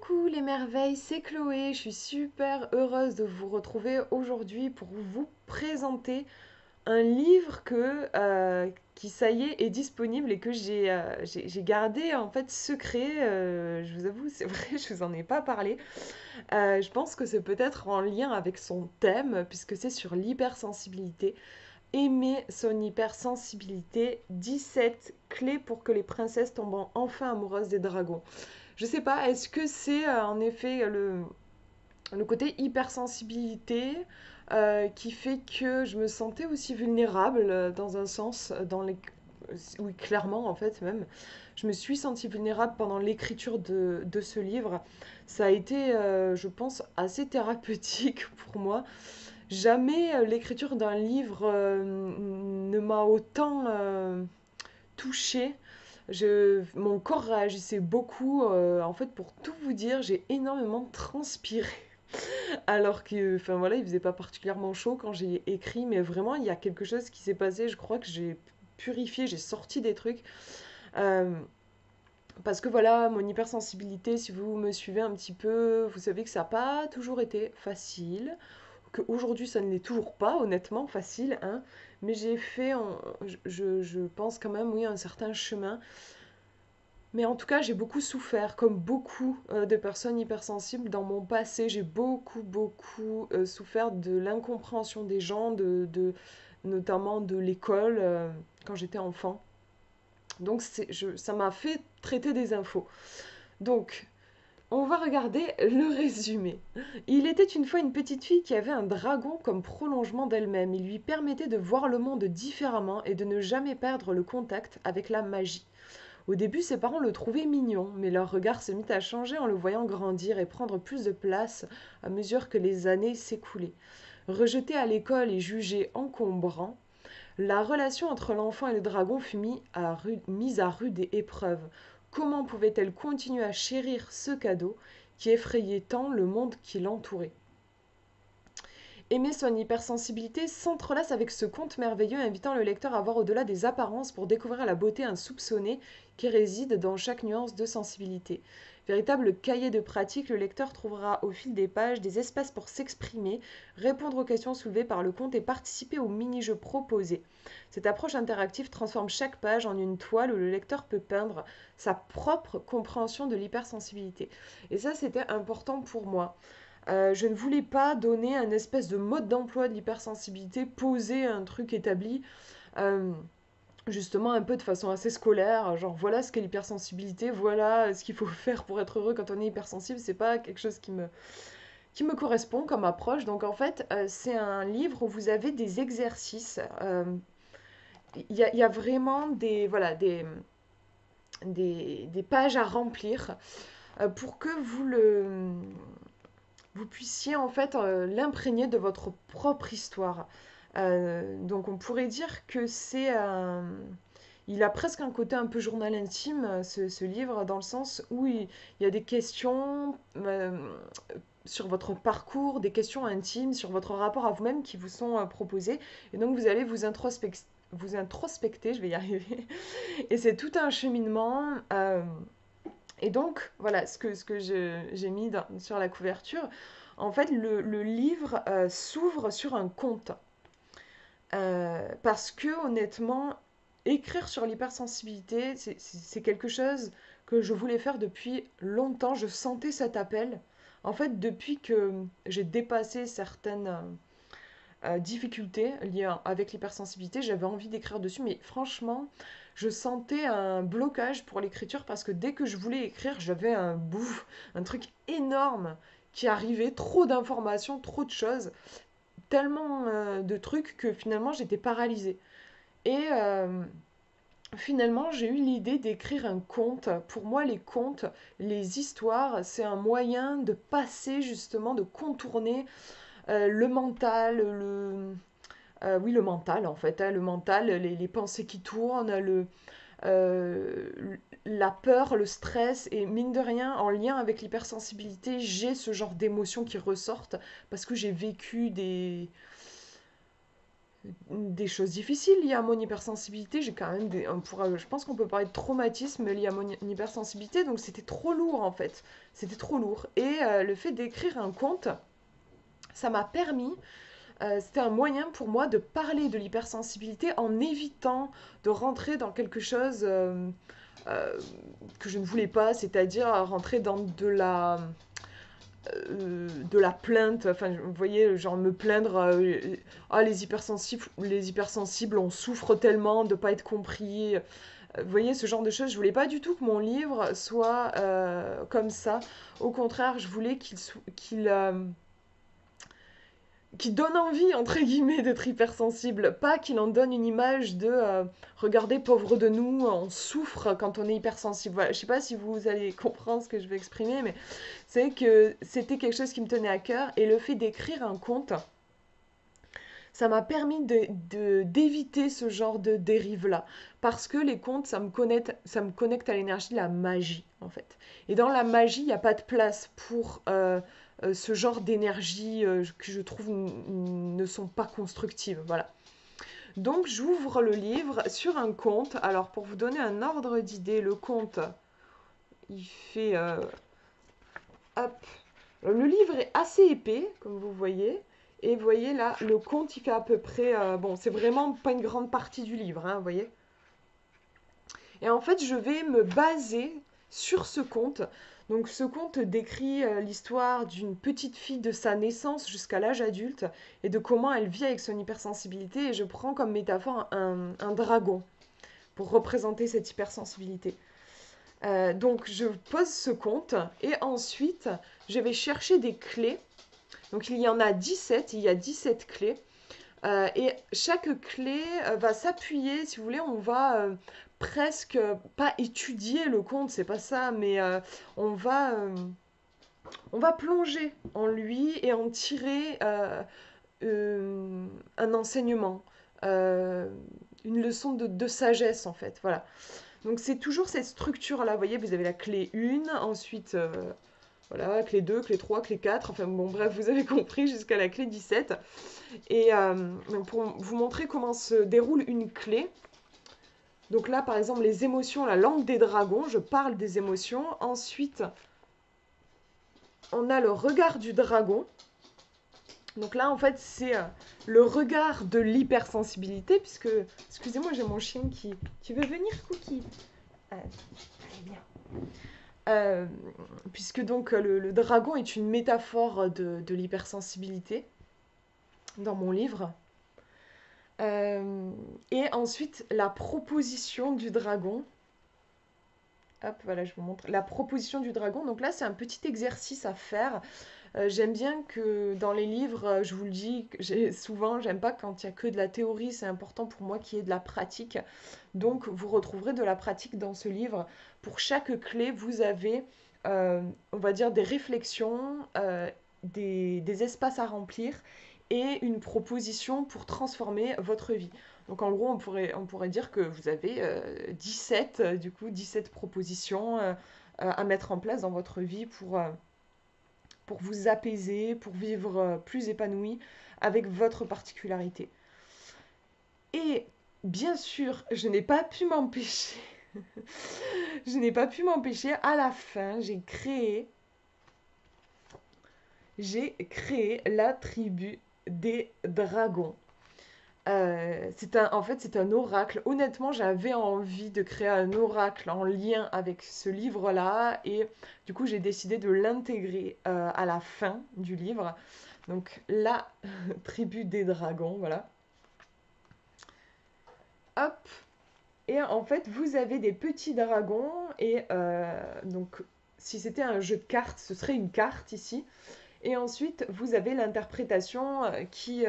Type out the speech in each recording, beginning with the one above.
Coucou les merveilles, c'est Chloé, je suis super heureuse de vous retrouver aujourd'hui pour vous présenter un livre qui ça y est disponible et que j'ai gardé en fait secret. Je vous avoue, c'est vrai, je vous en ai pas parlé. Je pense que c'est peut-être en lien avec son thème puisque c'est sur l'hypersensibilité. Aimer son hypersensibilité, 17 clés pour que les princesses tombent enfin amoureuses des dragons. Je sais pas, est-ce que c'est en effet le côté hypersensibilité qui fait que je me sentais aussi vulnérable dans un sens, oui, clairement en fait même. Je me suis sentie vulnérable pendant l'écriture de ce livre. Ça a été, je pense, assez thérapeutique pour moi. Jamais l'écriture d'un livre ne m'a autant touchée. Mon corps réagissait beaucoup. En fait, pour tout vous dire, j'ai énormément transpiré. Alors que, enfin voilà, il faisait pas particulièrement chaud quand j'ai écrit, mais vraiment, il y a quelque chose qui s'est passé. Je crois que j'ai purifié, j'ai sorti des trucs. Euh, Parce que voilà, mon hypersensibilité, si vous me suivez un petit peu, vous savez que ça n'a pas toujours été facile, qu'aujourd'hui ça ne l'est toujours pas, honnêtement, facile, hein, mais j'ai fait, je pense quand même, oui, un certain chemin. Mais en tout cas, j'ai beaucoup souffert, comme beaucoup de personnes hypersensibles dans mon passé. J'ai beaucoup souffert de l'incompréhension des gens, notamment de l'école quand j'étais enfant. Donc ça m'a fait traiter des infos. Donc, on va regarder le résumé. Il était une fois une petite fille qui avait un dragon comme prolongement d'elle-même. Il lui permettait de voir le monde différemment et de ne jamais perdre le contact avec la magie. Au début, ses parents le trouvaient mignon, mais leur regard se mit à changer en le voyant grandir et prendre plus de place à mesure que les années s'écoulaient. Rejeté à l'école et jugé encombrant, la relation entre l'enfant et le dragon fut mise à rude épreuve. Comment pouvait-elle continuer à chérir ce cadeau qui effrayait tant le monde qui l'entourait? Aimer son hypersensibilité s'entrelace avec ce conte merveilleux invitant le lecteur à voir au-delà des apparences pour découvrir la beauté insoupçonnée qui réside dans chaque nuance de sensibilité. Véritable cahier de pratique, le lecteur trouvera au fil des pages des espaces pour s'exprimer, répondre aux questions soulevées par le conte et participer aux mini-jeux proposés. Cette approche interactive transforme chaque page en une toile où le lecteur peut peindre sa propre compréhension de l'hypersensibilité. Et ça, c'était important pour moi. Je ne voulais pas donner un espèce de mode d'emploi de l'hypersensibilité, poser un truc établi, euh, justement un peu de façon assez scolaire, genre voilà ce qu'est l'hypersensibilité, voilà ce qu'il faut faire pour être heureux quand on est hypersensible, c'est pas quelque chose qui me correspond comme approche. Donc en fait, c'est un livre où vous avez des exercices. Il y a vraiment voilà, des pages à remplir pour que vous puissiez en fait l'imprégner de votre propre histoire. Donc on pourrait dire que c'est un... Il a presque un côté un peu journal intime, ce livre, dans le sens où il y a des questions sur votre parcours, des questions intimes sur votre rapport à vous-même qui vous sont proposées. Et donc vous allez vous introspecter, je vais y arriver. Et c'est tout un cheminement. Et donc, voilà ce que j'ai mis sur la couverture. En fait, le livre s'ouvre sur un conte. Parce que, honnêtement, écrire sur l'hypersensibilité, c'est quelque chose que je voulais faire depuis longtemps. Je sentais cet appel. En fait, depuis que j'ai dépassé certaines difficultés liées avec l'hypersensibilité, j'avais envie d'écrire dessus. Mais franchement, je sentais un blocage pour l'écriture parce que dès que je voulais écrire, j'avais un truc énorme qui arrivait, trop d'informations, trop de choses, tellement de trucs que finalement j'étais paralysée. Et finalement, j'ai eu l'idée d'écrire un conte. Pour moi, les contes, les histoires, c'est un moyen de passer justement, de contourner le mental, oui, le mental en fait, hein, le mental, les pensées qui tournent, euh, la peur, le stress, et mine de rien, en lien avec l'hypersensibilité, j'ai ce genre d'émotions qui ressortent parce que j'ai vécu des choses difficiles liées à mon hypersensibilité. J'ai quand même je pense qu'on peut parler de traumatisme lié à mon hypersensibilité, donc c'était trop lourd en fait. C'était trop lourd. Et le fait d'écrire un conte, ça m'a permis, c'était un moyen pour moi de parler de l'hypersensibilité en évitant de rentrer dans quelque chose euh, que je ne voulais pas, c'est-à-dire rentrer dans de la plainte, enfin, vous voyez, genre me plaindre, ah, les hypersensibles, on souffre tellement de pas être compris. Vous voyez, ce genre de choses, je voulais pas du tout que mon livre soit comme ça. Au contraire, je voulais qu'il donne envie, entre guillemets, d'être hypersensible. Pas qu'il en donne une image de regardez, pauvre de nous, on souffre quand on est hypersensible. Voilà, je sais pas si vous allez comprendre ce que je vais exprimer, mais c'est que c'était quelque chose qui me tenait à cœur. Et le fait d'écrire un conte, ça m'a permis d'éviter ce genre de dérive-là. Parce que les contes, ça me connecte à l'énergie de la magie, en fait. Et dans la magie, il n'y a pas de place pour ce genre d'énergie que je trouve ne sont pas constructives. Voilà. Donc j'ouvre le livre sur un conte. Alors pour vous donner un ordre d'idée, le conte, il fait... hop. Le livre est assez épais, comme vous voyez. Et vous voyez là, le conte, il fait à peu près... bon, c'est vraiment pas une grande partie du livre, hein, vous voyez. Et en fait, je vais me baser sur ce conte. Donc ce conte décrit l'histoire d'une petite fille de sa naissance jusqu'à l'âge adulte et de comment elle vit avec son hypersensibilité. Et je prends comme métaphore un dragon pour représenter cette hypersensibilité. Donc je pose ce conte et ensuite je vais chercher des clés. Donc il y en a 17, il y a 17 clés. Et chaque clé va s'appuyer, si vous voulez, on va presque pas étudier le conte, c'est pas ça, mais on va plonger en lui et en tirer un enseignement, euh, une leçon de sagesse en fait. Voilà. Donc c'est toujours cette structure-là, vous voyez, vous avez la clé 1, ensuite voilà, clé 2, clé 3, clé 4, enfin bon bref, vous avez compris jusqu'à la clé 17. Et pour vous montrer comment se déroule une clé, donc là par exemple les émotions, la langue des dragons, je parle des émotions. Ensuite, on a le regard du dragon. Donc là en fait c'est le regard de l'hypersensibilité, puisque, excusez-moi j'ai mon chien qui veut venir, Cookie. Allez bien. Euh, Puisque donc le dragon est une métaphore de l'hypersensibilité dans mon livre. Euh, et ensuite, la proposition du dragon. Hop, voilà, je vous montre. La proposition du dragon. Donc là, c'est un petit exercice à faire. J'aime bien que dans les livres, je vous le dis, souvent, j'aime pas quand il y a que de la théorie. C'est important pour moi qu'il y ait de la pratique. Donc, vous retrouverez de la pratique dans ce livre. Pour chaque clé, vous avez, on va dire, des réflexions, des espaces à remplir et une proposition pour transformer votre vie. Donc en gros, on pourrait dire que vous avez 17, du coup, 17 propositions à mettre en place dans votre vie pour vous apaiser, pour vivre plus épanoui avec votre particularité. Et bien sûr, je n'ai pas pu m'empêcher, je n'ai pas pu m'empêcher, à la fin, j'ai créé la tribu des dragons. En fait, c'est un oracle. Honnêtement, j'avais envie de créer un oracle en lien avec ce livre-là. Et du coup, j'ai décidé de l'intégrer à la fin du livre. Donc, la tribu des dragons, voilà. Hop. Et en fait, vous avez des petits dragons. Et donc, si c'était un jeu de cartes, ce serait une carte ici. Et ensuite, vous avez l'interprétation qui,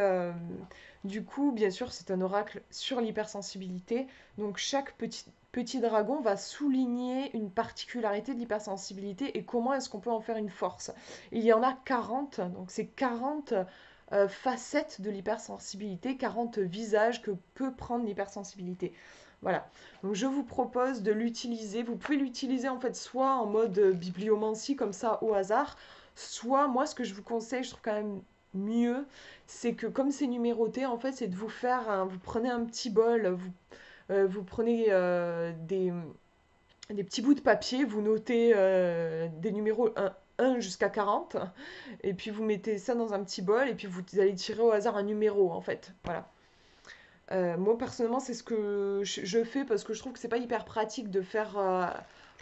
du coup, bien sûr, c'est un oracle sur l'hypersensibilité. Donc, chaque petit dragon va souligner une particularité de l'hypersensibilité et comment est-ce qu'on peut en faire une force. Il y en a 40, donc c'est 40 facettes de l'hypersensibilité, 40 visages que peut prendre l'hypersensibilité. Voilà, donc je vous propose de l'utiliser. Vous pouvez l'utiliser en fait soit en mode bibliomancie comme ça au hasard, soit moi ce que je vous conseille, je trouve quand même mieux, c'est que comme c'est numéroté, en fait, c'est de vous faire vous prenez un petit bol, vous prenez des petits bouts de papier, vous notez des numéros un jusqu'à 40, et puis vous mettez ça dans un petit bol, et puis vous allez tirer au hasard un numéro, en fait. Voilà. Moi, personnellement, c'est ce que je fais parce que je trouve que c'est pas hyper pratique de faire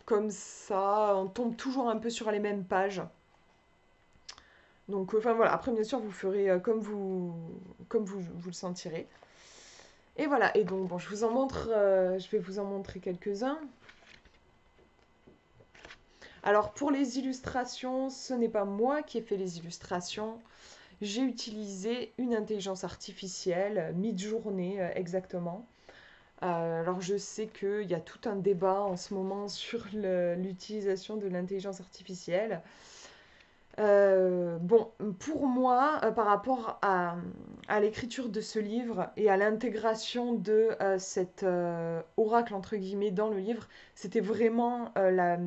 comme ça. On tombe toujours un peu sur les mêmes pages. Donc, enfin voilà. Après, bien sûr, vous ferez comme vous le sentirez. Et voilà. Et donc, bon, je vais vous en montrer quelques-uns. Alors, pour les illustrations, ce n'est pas moi qui ai fait les illustrations. J'ai utilisé une intelligence artificielle, mid-journée exactement. Alors je sais qu'il y a tout un débat en ce moment sur l'utilisation de l'intelligence artificielle. Bon, pour moi, par rapport à l'écriture de ce livre et à l'intégration de cet oracle, entre guillemets, dans le livre, c'était vraiment la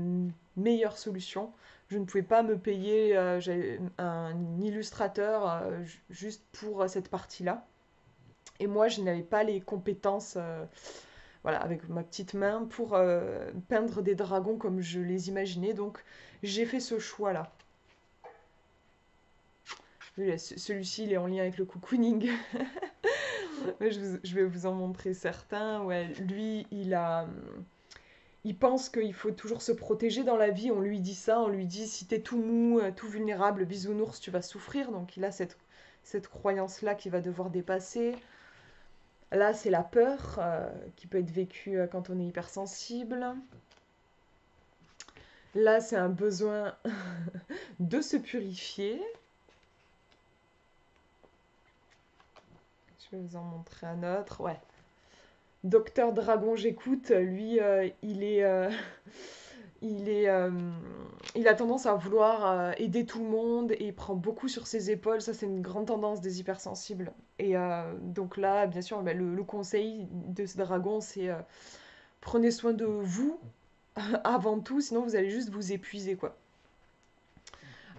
meilleure solution. Je ne pouvais pas me payer un illustrateur juste pour cette partie-là. Et moi, je n'avais pas les compétences voilà, avec ma petite main pour peindre des dragons comme je les imaginais. Donc j'ai fait ce choix-là. Celui-ci, il est en lien avec le cocooning. Je vais vous en montrer certains. Ouais, lui, il pense qu'il faut toujours se protéger dans la vie. On lui dit ça, on lui dit si t'es tout mou, tout vulnérable, bisounours, tu vas souffrir. Donc il a cette croyance-là qu'il va devoir dépasser. Là, c'est la peur qui peut être vécue quand on est hypersensible. Là, c'est un besoin de se purifier. Je vais vous en montrer un autre. Ouais. Docteur Dragon, j'écoute. Lui, il est, il a tendance à vouloir aider tout le monde et il prend beaucoup sur ses épaules. Ça, c'est une grande tendance des hypersensibles. Et donc là, bien sûr, bah, le conseil de ce dragon, c'est prenez soin de vous avant tout, sinon vous allez juste vous épuiser, quoi.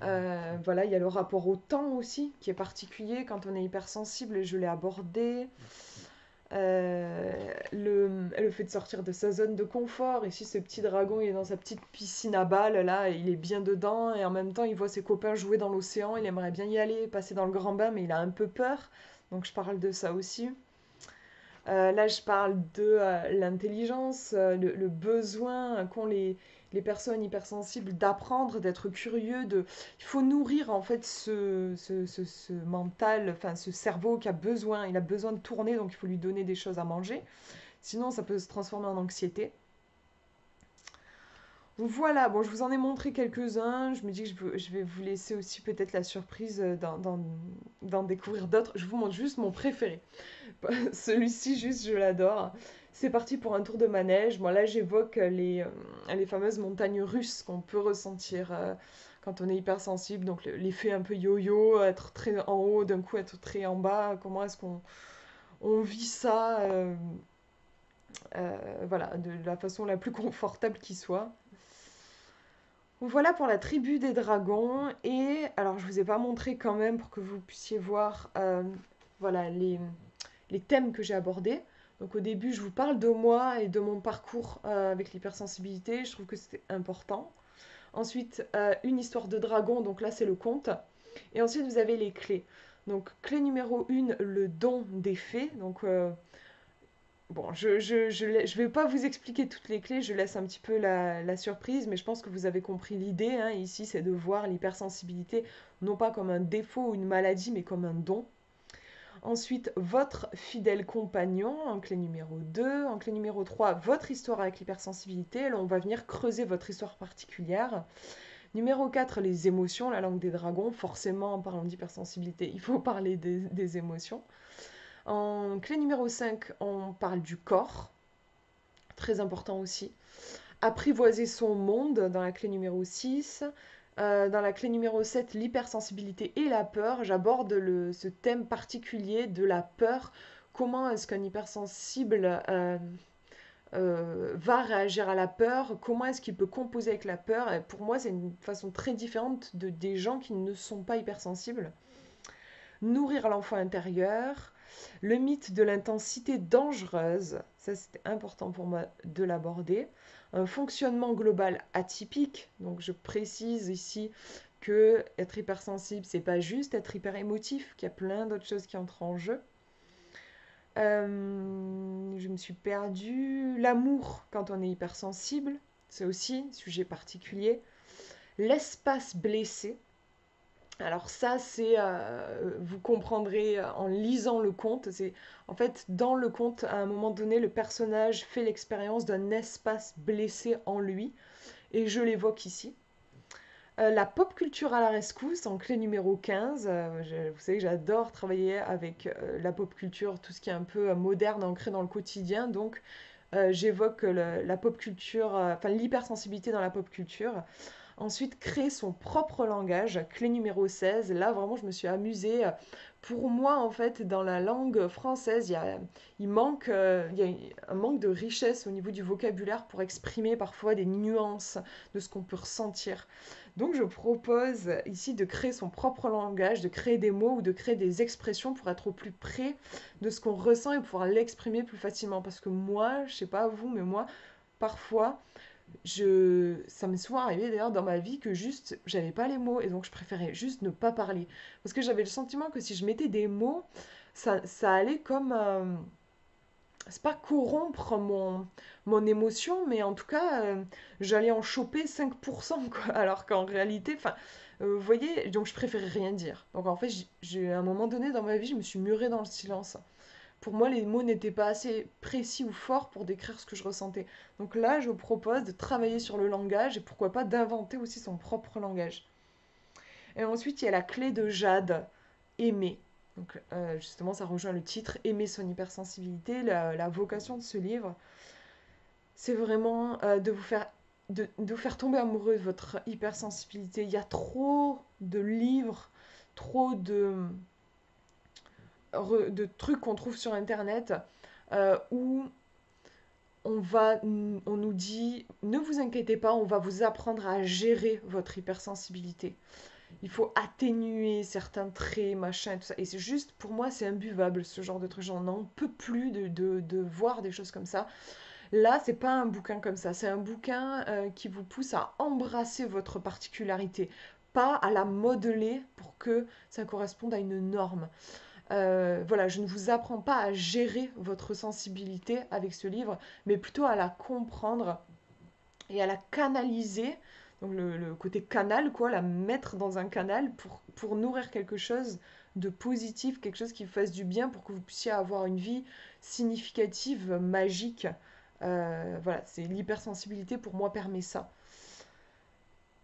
Voilà, il y a le rapport au temps aussi qui est particulier quand on est hypersensible et je l'ai abordé. Le fait de sortir de sa zone de confort. Ici, ce petit dragon, il est dans sa petite piscine à balles, là, et il est bien dedans, et en même temps, il voit ses copains jouer dans l'océan, il aimerait bien y aller, passer dans le grand bain, mais il a un peu peur. Donc je parle de ça aussi. Là, je parle de l'intelligence, le besoin qu'ont les personnes hypersensibles d'apprendre, d'être curieux. Il faut nourrir en fait ce mental, enfin ce cerveau qui a besoin. Il a besoin de tourner, donc il faut lui donner des choses à manger. Sinon, ça peut se transformer en anxiété. Voilà, bon, je vous en ai montré quelques-uns. Je me dis que je vais vous laisser aussi peut-être la surprise d'en découvrir d'autres. Je vous montre juste mon préféré. Celui-ci, juste, je l'adore. C'est parti pour un tour de manège. Moi, là, j'évoque les fameuses montagnes russes qu'on peut ressentir quand on est hypersensible. Donc, l'effet un peu yo-yo, être très en haut, d'un coup être très en bas. Comment est-ce qu'on vit ça voilà, de la façon la plus confortable qui soit. Voilà pour la tribu des dragons. Et alors, je vous ai pas montré quand même pour que vous puissiez voir voilà, les thèmes que j'ai abordés. Donc au début, je vous parle de moi et de mon parcours avec l'hypersensibilité. Je trouve que c'était important. Ensuite, une histoire de dragon. Donc là, c'est le conte. Et ensuite, vous avez les clés. Donc, clé numéro 1, le don des fées. Donc, bon, je vais pas vous expliquer toutes les clés. Je laisse un petit peu la surprise. Mais je pense que vous avez compris l'idée. Hein. Ici, c'est de voir l'hypersensibilité non pas comme un défaut ou une maladie, mais comme un don. Ensuite, votre fidèle compagnon, en clé numéro 2. En clé numéro 3, votre histoire avec l'hypersensibilité. Là, on va venir creuser votre histoire particulière. Numéro 4, les émotions, la langue des dragons. Forcément, en parlant d'hypersensibilité, il faut parler des émotions. En clé numéro 5, on parle du corps. Très important aussi. Apprivoiser son monde dans la clé numéro 6. Dans la clé numéro 7, l'hypersensibilité et la peur, j'aborde ce thème particulier de la peur. Comment est-ce qu'un hypersensible va réagir à la peur? Comment est-ce qu'il peut composer avec la peur? Et pour moi, c'est une façon très différente des gens qui ne sont pas hypersensibles. nourrir l'enfant intérieur, le mythe de l'intensité dangereuse, ça c'était important pour moi de l'aborder, un fonctionnement global atypique, donc je précise ici que être hypersensible, c'est pas juste être hyper émotif, qu'il y a plein d'autres choses qui entrent en jeu. Je me suis perdue. L'amour quand on est hypersensible, c'est aussi un sujet particulier. L'espace blessé. Alors ça, vous comprendrez en lisant le conte. C'est en fait dans le conte, à un moment donné, le personnage fait l'expérience d'un espace blessé en lui, et je l'évoque ici. La pop culture à la rescousse, en clé numéro 15. Vous savez que j'adore travailler avec la pop culture, tout ce qui est un peu moderne, ancré dans le quotidien. Donc, j'évoque la pop culture, enfin l'hypersensibilité dans la pop culture. Ensuite, créer son propre langage, clé numéro 16. Là, vraiment, je me suis amusée. Pour moi, en fait, dans la langue française, il y a un manque de richesse au niveau du vocabulaire pour exprimer parfois des nuances de ce qu'on peut ressentir. Donc, je propose ici de créer son propre langage, de créer des mots ou de créer des expressions pour être au plus près de ce qu'on ressent et pouvoir l'exprimer plus facilement. Parce que moi, je sais pas vous, mais moi, parfois, ça m'est souvent arrivé d'ailleurs dans ma vie que juste j'avais pas les mots et donc je préférais juste ne pas parler parce que j'avais le sentiment que si je mettais des mots, ça allait comme c'est pas corrompre mon émotion, mais en tout cas j'allais en choper 5% quoi, alors qu'en réalité, enfin vous voyez, donc je préférais rien dire. Donc en fait, à un moment donné dans ma vie, je me suis murée dans le silence. Pour moi, les mots n'étaient pas assez précis ou forts pour décrire ce que je ressentais. Donc là, je propose de travailler sur le langage et pourquoi pas d'inventer aussi son propre langage. Et ensuite, il y a la clé de Jade, aimer. Donc justement, ça rejoint le titre, aimer son hypersensibilité, la vocation de ce livre. C'est vraiment de vous faire tomber amoureux de votre hypersensibilité. Il y a trop de livres, trop de trucs qu'on trouve sur Internet où on nous dit ne vous inquiétez pas, on va vous apprendre à gérer votre hypersensibilité. Il faut atténuer certains traits, machin, tout ça. Et c'est juste, pour moi, c'est imbuvable ce genre de truc. J'en n'en peux plus de voir des choses comme ça. Là, c'est pas un bouquin comme ça. C'est un bouquin qui vous pousse à embrasser votre particularité, pas à la modeler pour que ça corresponde à une norme. Voilà, je ne vous apprends pas à gérer votre sensibilité avec ce livre, mais plutôt à la comprendre et à la canaliser. Donc le côté canal, quoi, la mettre dans un canal pour nourrir quelque chose de positif, quelque chose qui vous fasse du bien pour que vous puissiez avoir une vie significative, magique. Voilà, c'est l'hypersensibilité pour moi permet ça.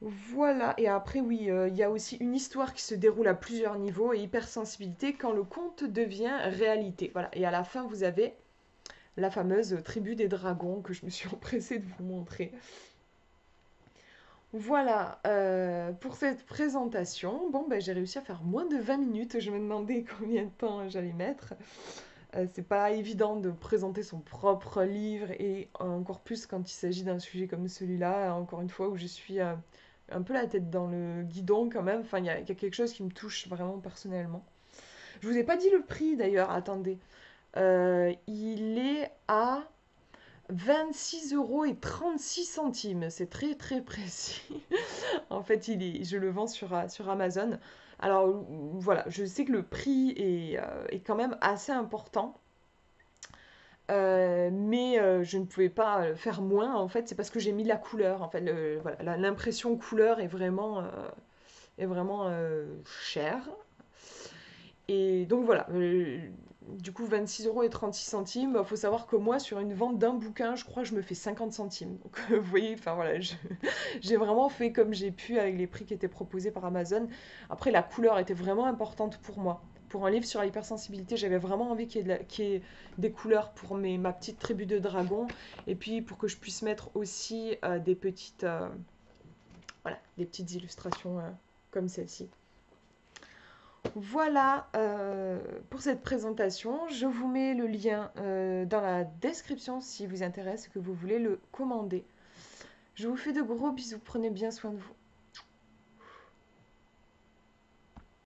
Voilà, et après oui, il y a aussi une histoire qui se déroule à plusieurs niveaux et hypersensibilité quand le conte devient réalité. Voilà, et à la fin vous avez la fameuse tribu des dragons que je me suis empressée de vous montrer. Voilà, pour cette présentation, bon ben j'ai réussi à faire moins de 20 minutes, je me demandais combien de temps j'allais mettre. C'est pas évident de présenter son propre livre et encore plus quand il s'agit d'un sujet comme celui-là, encore une fois où je suis un peu la tête dans le guidon quand même. Enfin, il y a quelque chose qui me touche vraiment personnellement. Je vous ai pas dit le prix d'ailleurs, attendez. Il est à 26 € et 36 centimes. C'est très très précis. En fait, je le vends sur Amazon. Alors voilà, je sais que le prix est quand même assez important. Mais je ne pouvais pas faire moins en fait, c'est parce que j'ai mis la couleur en fait, voilà, l'impression couleur est vraiment chère. Et donc voilà, du coup 26 € et 36 centimes, il faut savoir que moi sur une vente d'un bouquin, je crois que je me fais 50 centimes. Donc vous voyez, enfin voilà, j'ai vraiment fait comme j'ai pu avec les prix qui étaient proposés par Amazon. Après la couleur était vraiment importante pour moi. Pour un livre sur l'hypersensibilité, j'avais vraiment envie qu'il y ait des couleurs pour ma petite tribu de dragons et puis pour que je puisse mettre aussi des petites illustrations comme celle-ci. Voilà pour cette présentation. Je vous mets le lien dans la description si vous intéresse et que vous voulez le commander. Je vous fais de gros bisous, prenez bien soin de vous.